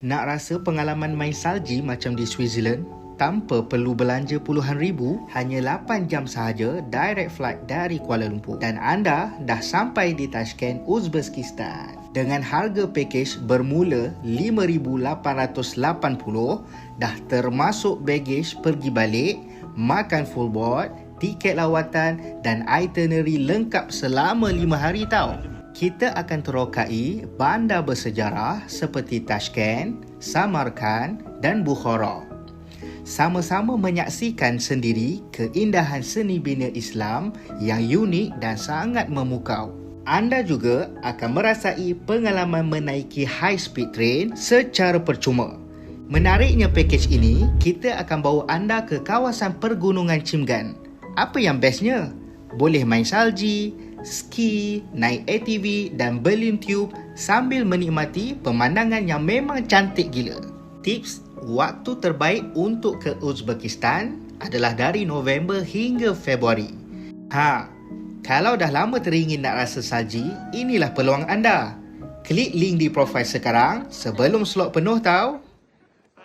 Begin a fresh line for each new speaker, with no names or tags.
Nak rasa pengalaman main salji macam di Switzerland? Tanpa perlu belanja puluhan ribu, hanya 8 jam sahaja direct flight dari Kuala Lumpur. Dan anda dah sampai di Tashkent, Uzbekistan. Dengan harga pakej bermula RM5,880, dah termasuk bagej pergi balik, makan full board, tiket lawatan dan itinerary lengkap selama 5 hari tau. Kita akan terokai bandar bersejarah seperti Tashkent, Samarkand dan Bukhara. Sama-sama menyaksikan sendiri keindahan seni bina Islam yang unik dan sangat memukau. Anda juga akan merasai pengalaman menaiki high speed train secara percuma. Menariknya pakej ini, kita akan bawa anda ke kawasan pergunungan Cimgan. Apa yang bestnya? Boleh main salji, ski, naik ATV dan berlin tube sambil menikmati pemandangan yang memang cantik gila. Tips, waktu terbaik untuk ke Uzbekistan adalah dari November hingga Februari. Kalau dah lama teringin nak rasa salji, inilah peluang anda. Klik link di profil sekarang sebelum slot penuh tau.